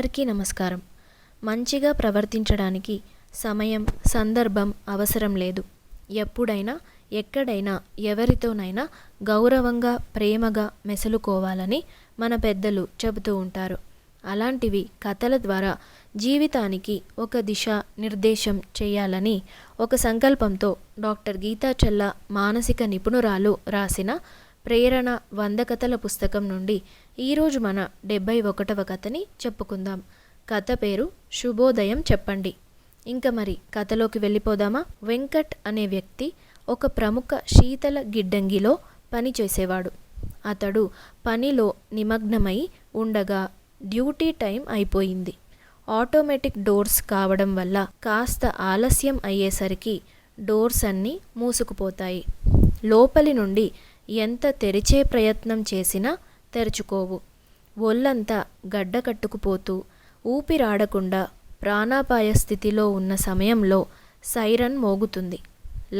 అందరికీ నమస్కారం. మంచిగా ప్రవర్తించడానికి సమయం, సందర్భం అవసరం లేదు. ఎప్పుడైనా, ఎక్కడైనా, ఎవరితోనైనా గౌరవంగా, ప్రేమగా మెసులుకోవాలని మన పెద్దలు చెబుతూ ఉంటారు. అలాంటివి కథల ద్వారా జీవితానికి ఒక దిశ నిర్దేశం చేయాలని ఒక సంకల్పంతో డాక్టర్ గీతా చెల్లా మానసిక నిపుణురాలు రాసిన ప్రేరణ 100 కథల పుస్తకం నుండి ఈరోజు మన 71వ కథని చెప్పుకుందాం. కథ పేరు శుభోదయం చెప్పండి. ఇంకా మరి కథలోకి వెళ్ళిపోదామా? వెంకట్ అనే వ్యక్తి ఒక ప్రముఖ శీతల గిడ్డంగిలో పనిచేసేవాడు. అతడు పనిలో నిమగ్నమై ఉండగా డ్యూటీ టైం అయిపోయింది. ఆటోమేటిక్ డోర్స్ కావడం వల్ల కాస్త ఆలస్యం అయ్యేసరికి డోర్స్ అన్నీ మూసుకుపోతాయి. లోపలి నుండి ఎంత తెరిచే ప్రయత్నం చేసినా తెరుచుకోవు. ఒళ్ళంతా గడ్డ కట్టుకుపోతూ ఊపిరాడకుండా ప్రాణాపాయ స్థితిలో ఉన్న సమయంలో సైరన్ మోగుతుంది.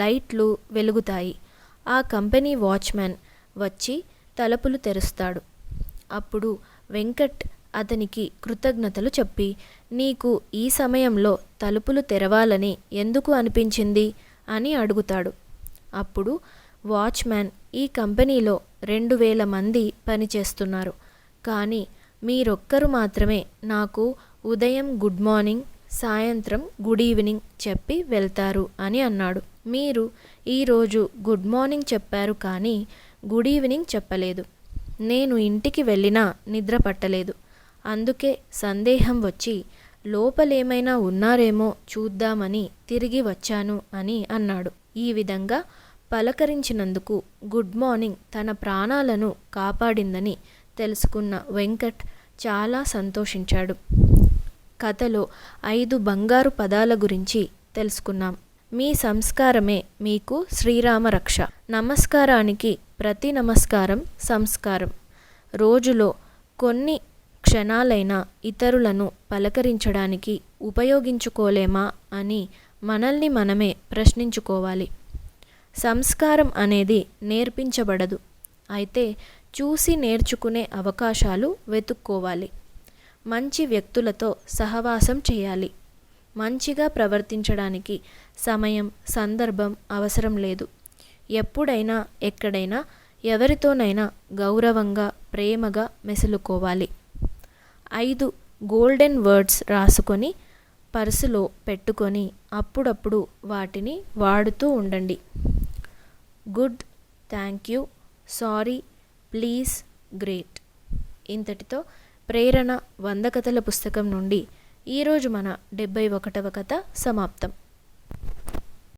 లైట్లు వెలుగుతాయి. ఆ కంపెనీ వాచ్మ్యాన్ వచ్చి తలుపులు తెరుస్తాడు. అప్పుడు వెంకట్ అతనికి కృతజ్ఞతలు చెప్పి, నీకు ఈ సమయంలో తలుపులు తెరవాలని ఎందుకు అనిపించింది అని అడుగుతాడు. అప్పుడు వాచ్మ్యాన్, ఈ కంపెనీలో 2000 మంది పనిచేస్తున్నారు, కానీ మీరొక్కరు మాత్రమే నాకు ఉదయం గుడ్ మార్నింగ్, సాయంత్రం గుడ్ ఈవినింగ్ చెప్పి వెళ్తారు అని అన్నాడు. మీరు ఈరోజు గుడ్ మార్నింగ్ చెప్పారు కానీ గుడ్ ఈవినింగ్ చెప్పలేదు. నేను ఇంటికి వెళ్ళినా నిద్ర పట్టలేదు. అందుకే సందేహం వచ్చి లోపలేమైనా ఉన్నారేమో చూద్దామని తిరిగి వచ్చాను అని అన్నాడు. ఈ విధంగా పలకరించినందుకు గుడ్ మార్నింగ్ తన ప్రాణాలను కాపాడిందని తెలుసుకున్న వెంకట్ చాలా సంతోషించాడు. కథలో 5 బంగారు పదాల గురించి తెలుసుకున్నాం. మీ సంస్కారమే మీకు శ్రీరామ రక్ష. నమస్కారానికి ప్రతి నమస్కారం సంస్కారం. రోజులో కొన్ని క్షణాలైనా ఇతరులను పలకరించడానికి ఉపయోగించుకోలేమా అని మనల్ని మనమే ప్రశ్నించుకోవాలి. సంస్కారం అనేది నేర్పించబడదు, అయితే చూసి నేర్చుకునే అవకాశాలు వెతుక్కోవాలి. మంచి వ్యక్తులతో సహవాసం చేయాలి. మంచిగా ప్రవర్తించడానికి సమయం, సందర్భం అవసరం లేదు. ఎప్పుడైనా, ఎక్కడైనా, ఎవరితోనైనా గౌరవంగా, ప్రేమగా మెసులుకోవాలి. 5 గోల్డెన్ వర్డ్స్ రాసుకొని పర్సులో పెట్టుకొని అప్పుడప్పుడు వాటిని వాడుతూ ఉండండి. Good, thank you, sorry, please, great. ఇంతటితో ప్రేరణ 100 కథల పుస్తకం నుండి ఈరోజు మన 71వ కథ సమాప్తం.